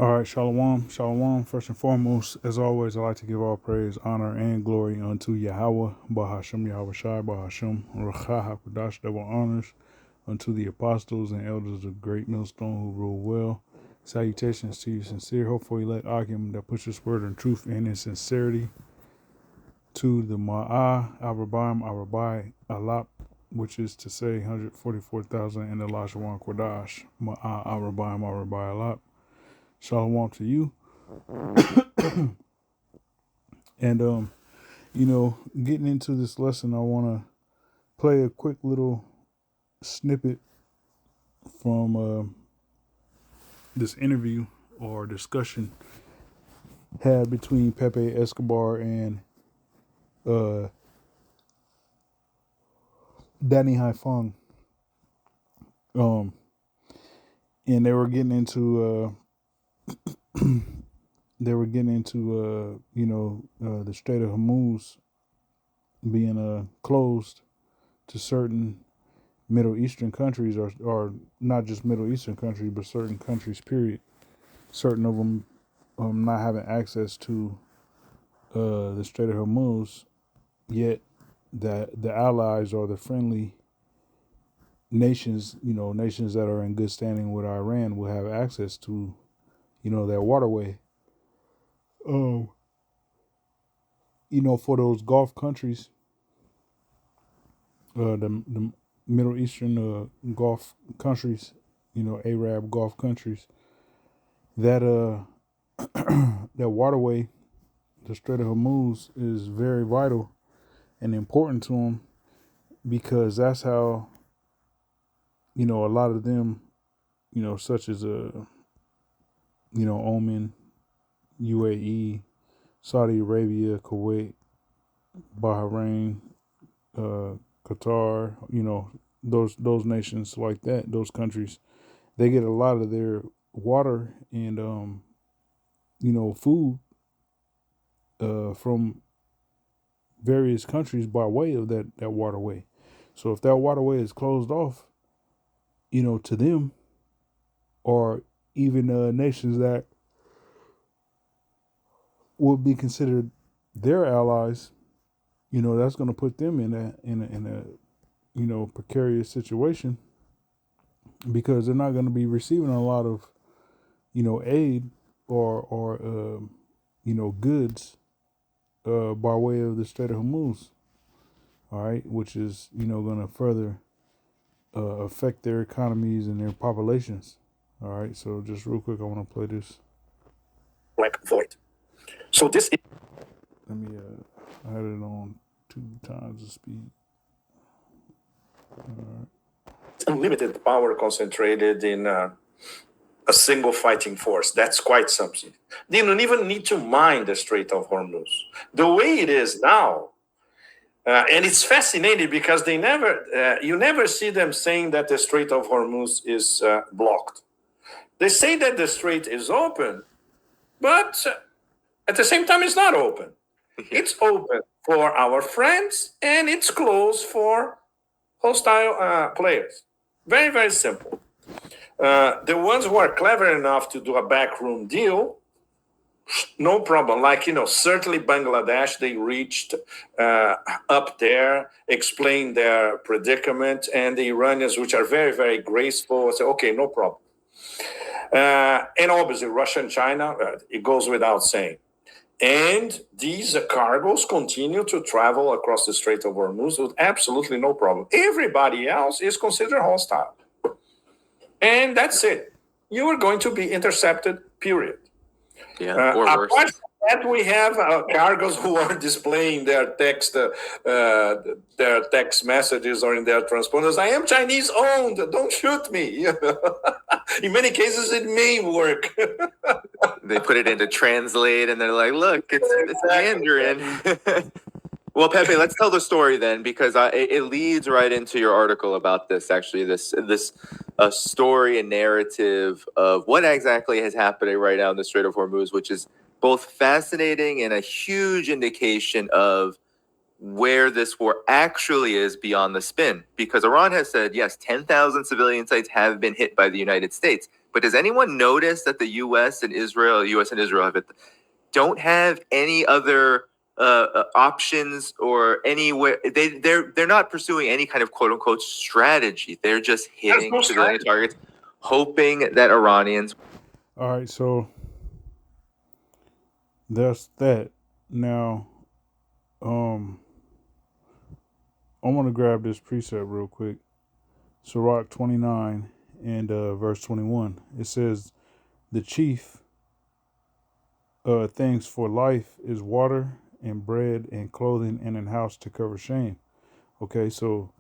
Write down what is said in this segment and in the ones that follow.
All right, shalom, shalom. First and foremost, as always, I like to give all praise, honor, and glory unto Yahweh, Bahashem, Yahweh Shai, Bahashem, Ruach HaKodesh, double honors unto the apostles and elders of Great Millstone who rule well. Salutations to you, sincere, hopeful elect Akim that puts his word in truth and in sincerity. To the Ma'ah, Arabaim, Arabai, Alap, which is to say 144,000 in the Lashawan Kodash. Ma'ah, Arabaim, Arabai, Alap. Shalom to you. And getting into this lesson, I want to play a quick little snippet from this interview or discussion had between Pepe Escobar and Danny Haifeng. And they were getting into the Strait of Hormuz being closed to certain Middle Eastern countries, or not just Middle Eastern countries, but certain countries, period. Certain of them not having access to the Strait of Hormuz, yet the allies or the friendly nations, nations that are in good standing with Iran will have access to, that waterway. For those Gulf countries, the Middle Eastern Gulf countries, Arab Gulf countries, that that waterway, the Strait of Hormuz, is very vital and important to them because that's how, a lot of them, such as Oman, UAE, Saudi Arabia, Kuwait, Bahrain, Qatar, those nations like that, those countries, they get a lot of their water and food from various countries by way of that waterway. So if that waterway is closed off, to them, or even nations that would be considered their allies, that's going to put them in a precarious situation because they're not going to be receiving a lot of aid or goods by way of the Strait of Hormuz. All right, which is going to further affect their economies and their populations. All right, so just real quick, I want to play this. Black void. So this is Let me. I had it on 2 times the speed. unlimited power concentrated in a single fighting force. That's quite something. They don't even need to mine the Strait of Hormuz. The way it is now, and it's fascinating because you never see them saying that the Strait of Hormuz is blocked. They say that the strait is open, but at the same time, it's not open. It's open for our friends and it's closed for hostile players. Very, very simple. The ones who are clever enough to do a backroom deal, no problem. Like, certainly Bangladesh, they reached up there, explained their predicament, and the Iranians, which are very, very graceful, say, okay, no problem. And obviously, Russia and China, it goes without saying. And these cargoes continue to travel across the Strait of Hormuz with absolutely no problem. Everybody else is considered hostile. And that's it. You are going to be intercepted, period. Yeah, or worse. Apart from that, we have cargoes who are displaying their text messages or in their transponders. I am Chinese owned. Don't shoot me. In many cases, it may work. They put it into translate, and they're like, "Look, it's Mandarin." Well, Pepe, let's tell the story then, because it leads right into your article about this. Actually, this story and narrative of what exactly is happening right now in the Strait of Hormuz, which is both fascinating and a huge indication of where this war actually is beyond the spin. Because Iran has said, yes, 10,000 civilian sites have been hit by the United States. But does anyone notice that the U.S. and Israel don't have any other options or anywhere? They're not pursuing any kind of quote unquote strategy. They're just There's hitting no civilian strategy. targets, hoping that Iranians. All right, so that's that. Now, I want to grab this precept real quick. Sirach 29 and verse 21. It says, the chief things for life is water and bread and clothing and a house to cover shame. Okay, so,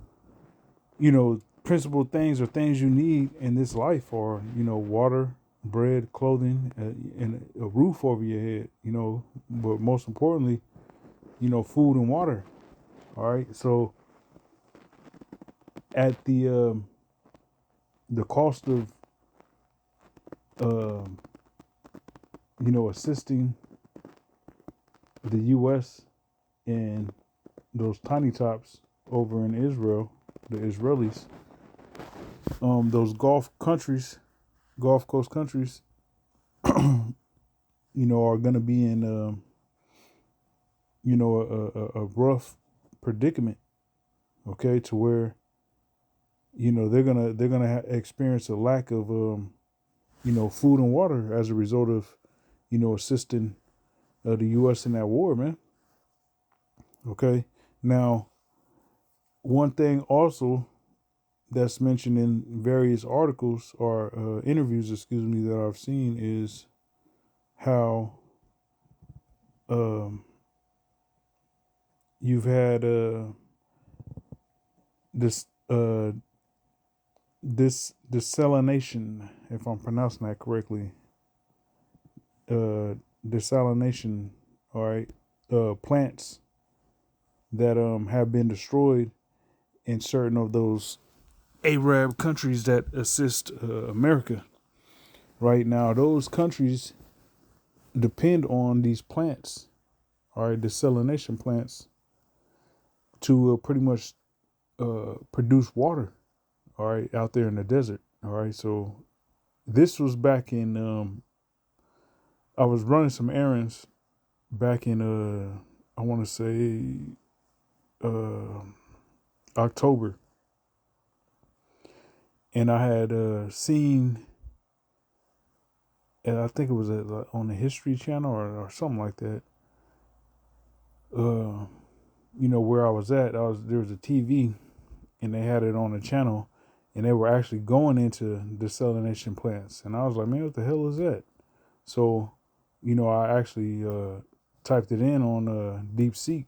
principal things or things you need in this life are, water, bread, clothing, and a roof over your head, but most importantly, food and water. All right, so at the cost of assisting the U.S. and those tiny tots over in Israel, the Israelis, those Gulf Coast countries, are going to be in, a rough predicament. Okay, to where, they're gonna experience a lack of, food and water as a result of, assisting the U.S. in that war, man. Okay, now one thing also that's mentioned in various articles or interviews, that I've seen is how you've had this desalination, if I'm pronouncing that correctly, desalination, all right, plants that have been destroyed in certain of those Arab countries that assist America. Right now, those countries depend on these plants, all right, desalination plants, to pretty much produce water, all right, out there in the desert. All right, so this was back in, I was running some errands back in, I want to say, October. And I had seen, and I think it was on the History Channel or something like that. Where I was at, there was a TV, and they had it on the channel, and they were actually going into desalination plants, and I was like, man, what the hell is that? So, I actually typed it in on DeepSeek,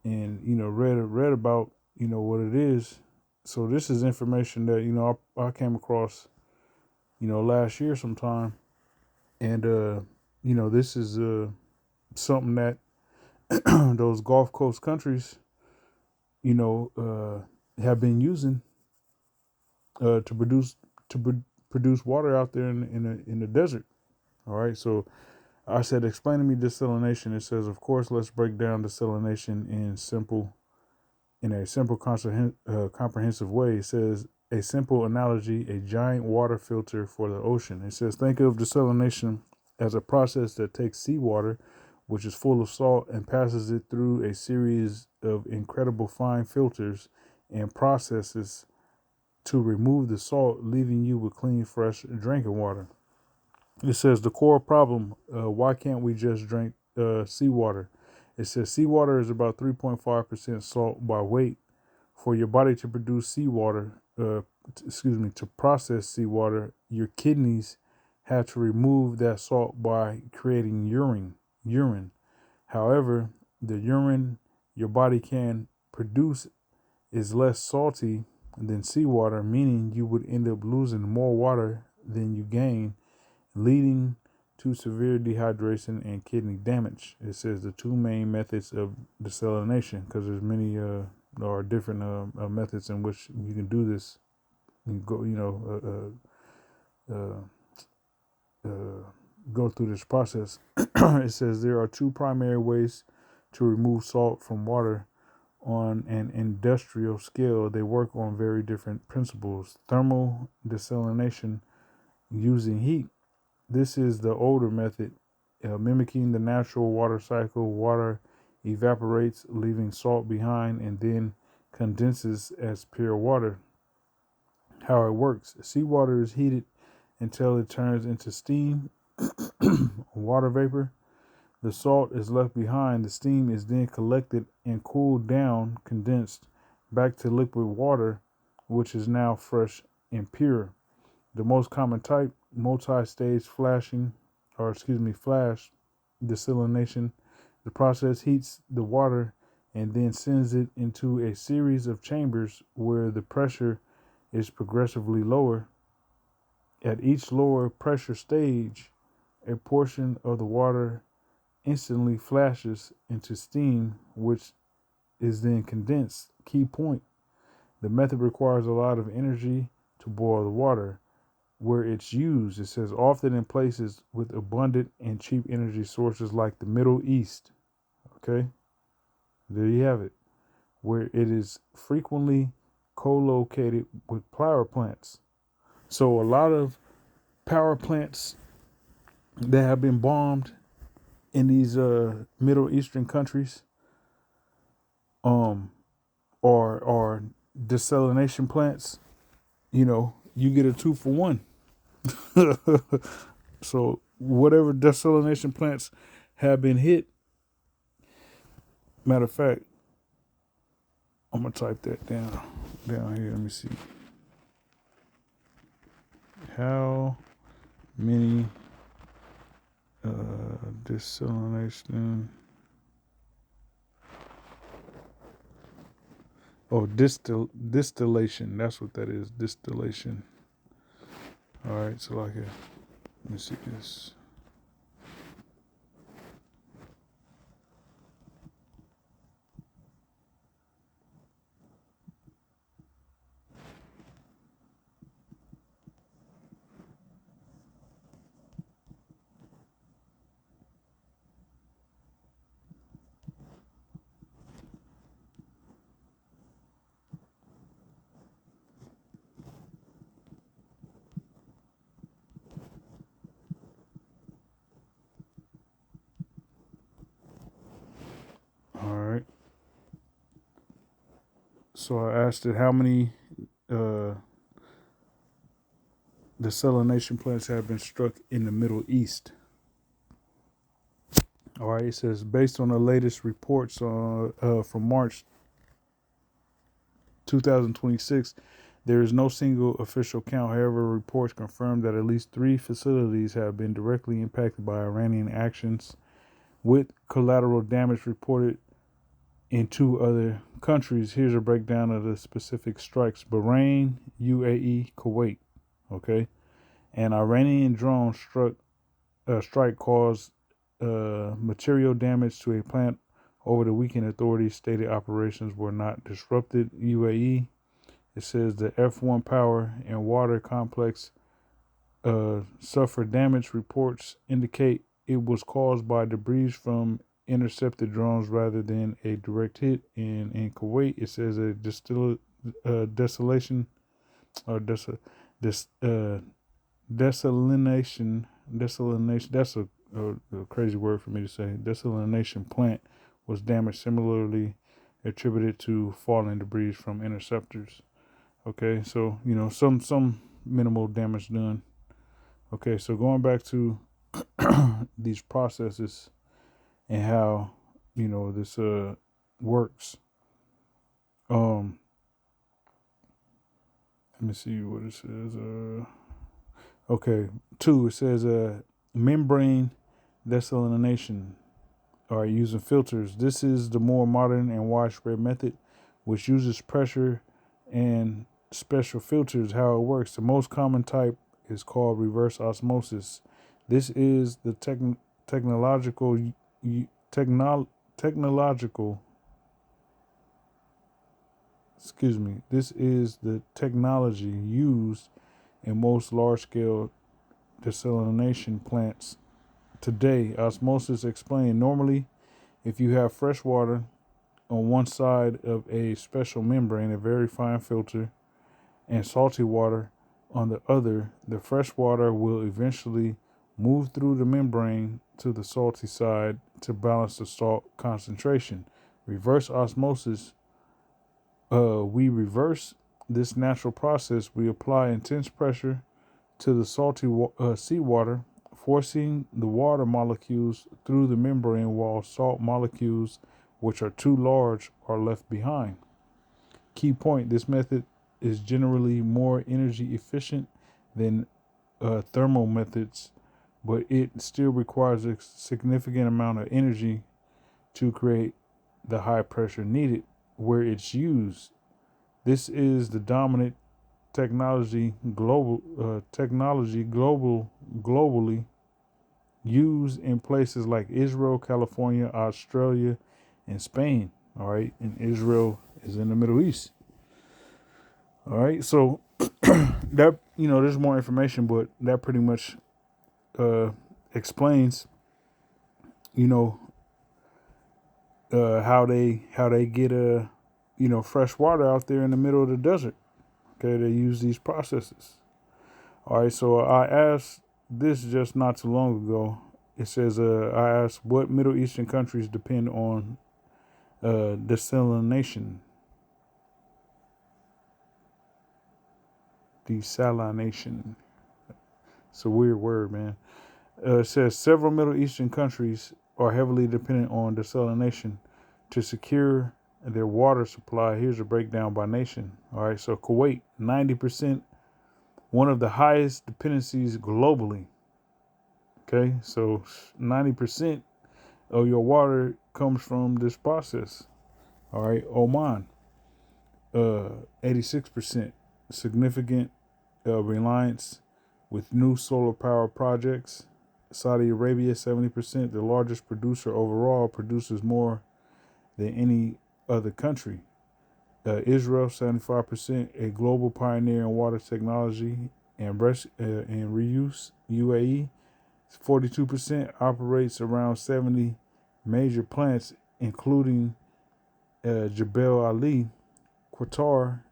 and read about what it is. So this is information that I came across last year sometime, and this is something that those Gulf Coast countries have been using to produce water out there in the desert. All right, so I said, explain to me desalination. It says, of course, let's break down desalination in a simple, comprehensive way. It says, a simple analogy, a giant water filter for the ocean. It says, think of desalination as a process that takes seawater, which is full of salt, and passes it through a series of incredible fine filters and processes to remove the salt, leaving you with clean, fresh drinking water. It says the core problem, why can't we just drink seawater? It says seawater is about 3.5% salt by weight. For your body to produce seawater, to process seawater, your kidneys have to remove that salt by creating urine. However, the urine your body can produce is less salty than seawater, meaning you would end up losing more water than you gain, leading to severe dehydration and kidney damage. It says the two main methods of desalination, because there's many or different methods in which you can do this. You go through this process. It says there are two primary ways to remove salt from water on an industrial scale. They work on very different principles. Thermal desalination using heat. This is the older method, mimicking the natural water cycle. Water evaporates, leaving salt behind, and then condenses as pure water. How it works: seawater is heated until it turns into steam, water vapor. The salt is left behind. The steam is then collected and cooled down, condensed back to liquid water, which is now fresh and pure. The most common type, multi-stage flash desalination. The process heats the water and then sends it into a series of chambers where the pressure is progressively lower. At each lower pressure stage, a portion of the water instantly flashes into steam, which is then condensed. Key point: the method requires a lot of energy to boil the water. Where it's used, it says often in places with abundant and cheap energy sources like the Middle East. Okay, there you have it. Where it is frequently co-located with power plants. So a lot of power plants that have been bombed in these Middle Eastern countries are desalination plants. You get a 2 for 1. So whatever desalination plants have been hit, matter of fact, I'm gonna type that down here. Let me see. How many desalination? Oh, distillation. That's what that is. Distillation. All right. So let me see this. All right. So I asked it how many desalination plants have been struck in the Middle East. All right, it says based on the latest reports from March 2026, there is no single official count. However, reports confirm that at least 3 facilities have been directly impacted by Iranian actions, with collateral damage reported in 2 other countries. Here's a breakdown of the specific strikes: Bahrain, UAE, Kuwait. Okay, an Iranian drone strike caused material damage to a plant over the weekend. Authorities stated operations were not disrupted. UAE, it says the F1 power and water complex suffered damage. Reports indicate it was caused by debris from intercepted drones rather than a direct hit. In Kuwait, it says a desolation or desalination. That's a crazy word for me to say. Desalination plant was damaged, similarly attributed to falling debris from interceptors. Okay, so some minimal damage done. Okay, so going back to these processes and how this works. Let me see what it says. Okay, 2. It says membrane desalination. All right, using filters. This is the more modern and widespread method, which uses pressure and special filters. How it works: the most common type is called reverse osmosis. This is the technological This is the technology used in most large-scale desalination plants today. Osmosis explained. Normally, If you have fresh water on one side of a special membrane, a very fine filter, and salty water on the other, the fresh water will eventually move through the membrane to the salty side to balance the salt concentration. Reverse osmosis, we reverse this natural process. We apply intense pressure to the salty seawater, forcing the water molecules through the membrane while salt molecules, which are too large, are left behind. Key point, this method is generally more energy efficient than thermal methods, but it still requires a significant amount of energy to create the high pressure needed where it's used. This is the dominant globally used in places like Israel, California, Australia, and Spain. All right, and Israel is in the Middle East. All right, so that there's more information, but that pretty much explains how they get fresh water out there in the middle of the desert. Okay, they use these processes. All right, so I asked this just not too long ago. It says I asked what Middle Eastern countries depend on desalination. Desalination. It's a weird word, man. It says several Middle Eastern countries are heavily dependent on desalination to secure their water supply. Here's a breakdown by nation. All right, so Kuwait, 90%, one of the highest dependencies globally. Okay, so 90% of your water comes from this process. All right, Oman, 86%, significant reliance with new solar power projects. Saudi Arabia, 70%, the largest producer overall, produces more than any other country. Israel, 75%, a global pioneer in water technology and reuse. UAE, 42%, operates around 70 major plants, including Jebel Ali. Qatar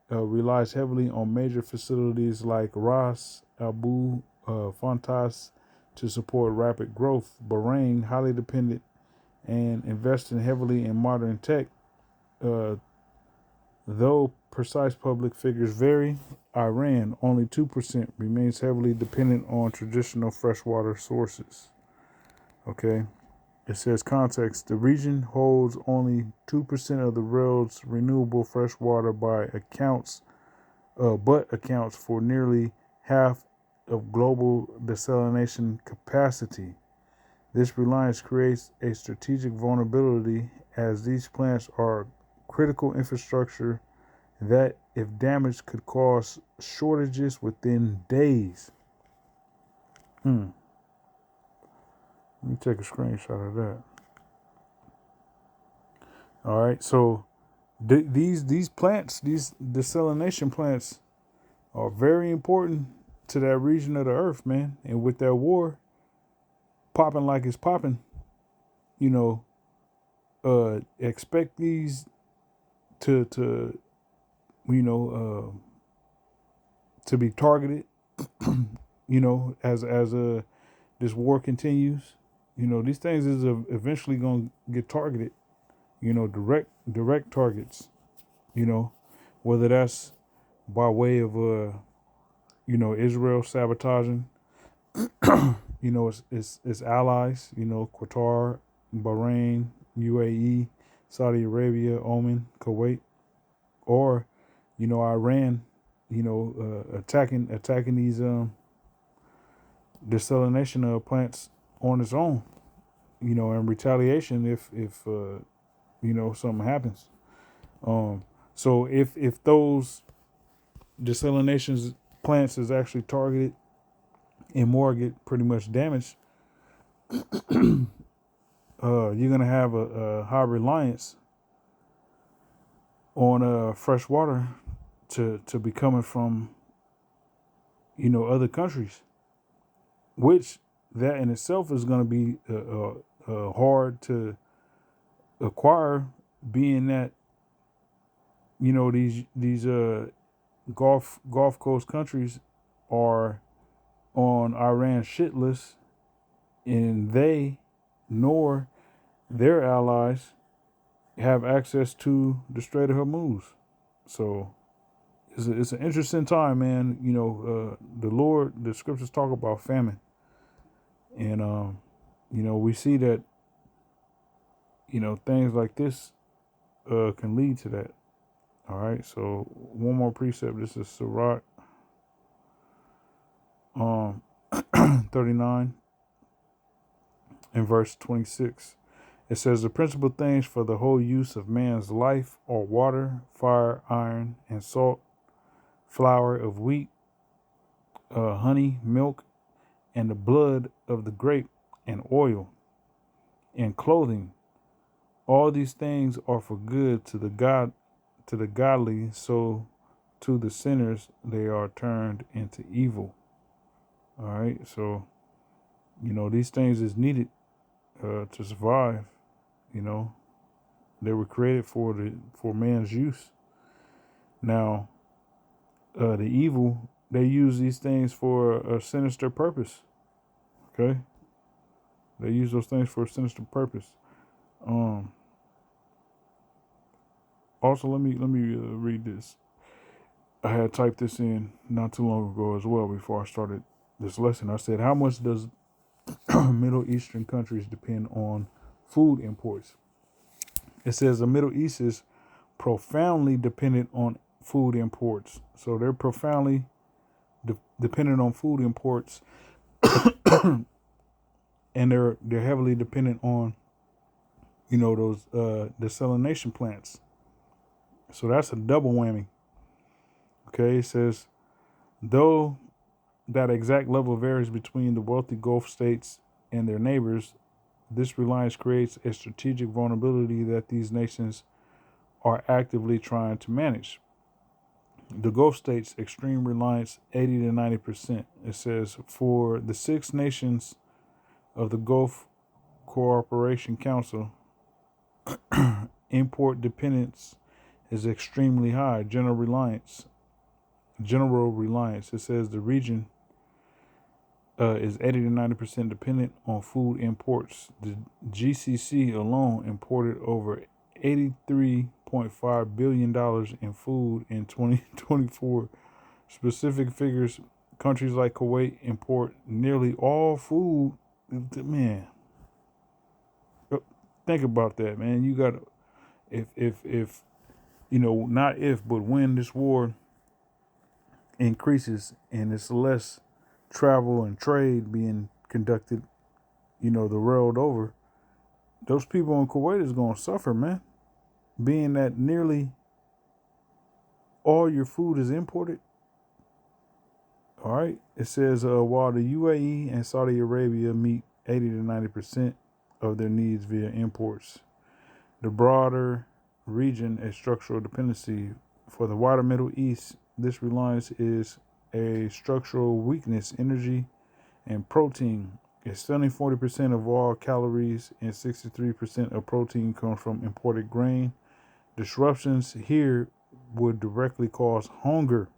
relies heavily on major facilities like Ras Abu Fantas to support rapid growth. Bahrain, highly dependent and investing heavily in modern tech. Though precise public figures vary, Iran, only 2%, remains heavily dependent on traditional freshwater sources. Okay. It says context. The region holds only 2% of the world's renewable freshwater but accounts for nearly half of global desalination capacity. This reliance creates a strategic vulnerability as these plants are critical infrastructure that, if damaged, could cause shortages within days. Let me take a screenshot of that. All right, so these plants, these desalination plants, are very important to that region of the earth, man. And with that war popping like it's popping, expect these to be targeted. As this war continues, these things is eventually gonna get targeted. Direct targets. Whether that's by way of Israel sabotaging, its allies, Qatar, Bahrain, UAE, Saudi Arabia, Oman, Kuwait, or Iran, attacking these desalination plants on its own, in retaliation if something happens. So if those desalination plants is actually targeted and more get pretty much damaged, you're gonna have a high reliance on fresh water to be coming from other countries, which that in itself is going to be hard to acquire, being that these Gulf Coast countries are on Iran's shit list, and they nor their allies have access to the Strait of Hormuz. So it's an interesting time, man. The scriptures talk about famine, and we see that things like this can lead to that. All right. So one more precept. This is Sirach 39 and verse 26. It says, the principal things for the whole use of man's life are water, fire, iron, and salt, flour of wheat, honey, milk, and the blood of the grape, and oil, and clothing. All these things are for good to the godly, so to the sinners they are turned into evil. All right, so these things is needed to survive. They were created for man's use. Now, the evil, they use these things for a sinister purpose. Okay, they use those things for a sinister purpose. Also, let me read this. I had typed this in not too long ago as well before I started this lesson. I said, how much does Middle Eastern countries depend on food imports? It says the Middle East is profoundly dependent on food imports. So they're profoundly dependent on food imports, and they're heavily dependent on those desalination plants. So that's a double whammy. Okay, it says, though that exact level varies between the wealthy Gulf states and their neighbors, this reliance creates a strategic vulnerability that these nations are actively trying to manage. The Gulf states' extreme reliance, 80 to 90%. It says, for the 6 nations of the Gulf Cooperation Council, import dependence is extremely high. General reliance. It says the region is 80 to 90% dependent on food imports. The GCC alone imported over $83.5 billion in food in 2024. Specific figures, countries like Kuwait import nearly all food. Man, think about that, man. You got to, if not if, but when this war increases and it's less travel and trade being conducted, the world over, those people in Kuwait is going to suffer, man. Being that nearly all your food is imported. All right. It says, while the UAE and Saudi Arabia meet 80 to 90% of their needs via imports, the broader region a structural dependency. For the wider Middle East, this reliance is a structural weakness. Energy and protein. A stunning 40% of all calories and 63% of protein comes from imported grain. Disruptions here would directly cause hunger.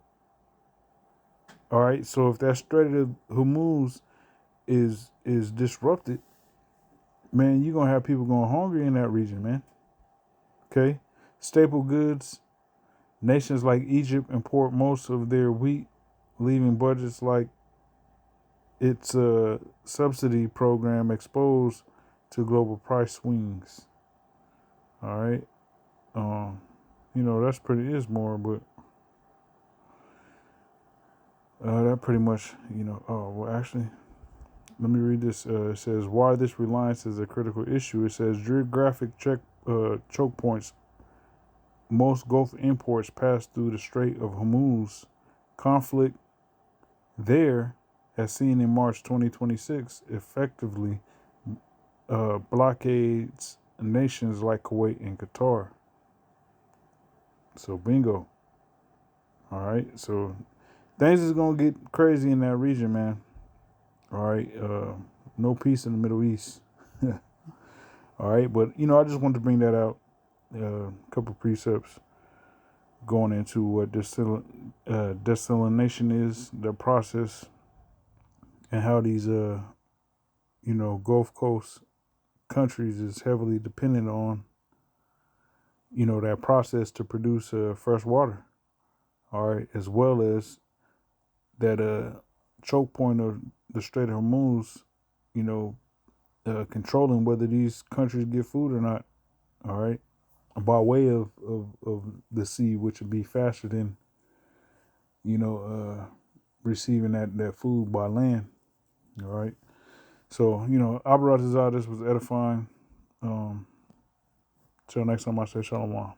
All right, so if that Strait of Hormuz is disrupted, man, you're gonna have people going hungry in that region, man. Okay, staple goods. Nations like Egypt import most of their wheat, leaving budgets like its subsidy program exposed to global price swings. All right, that's pretty is more, but that pretty much, Oh well, actually, let me read this. It says why this reliance is a critical issue. It says geographic choke points. Most Gulf imports pass through the Strait of Hormuz. Conflict there, as seen in March 2026, effectively blockades nations like Kuwait and Qatar. So bingo. All right. So things is gonna get crazy in that region, man. All right. No peace in the Middle East. All All right, but I just wanted to bring that out. A couple precepts going into what desalination is, the process, and how these Gulf Coast countries is heavily dependent on that process to produce fresh water. All right, as well as that choke point of the Strait of Hormuz, you know, controlling whether these countries get food or not. All right, by way of the sea, which would be faster than receiving that food by land. All right. So, Abaratazah, this was edifying. Till next time, I say shalom.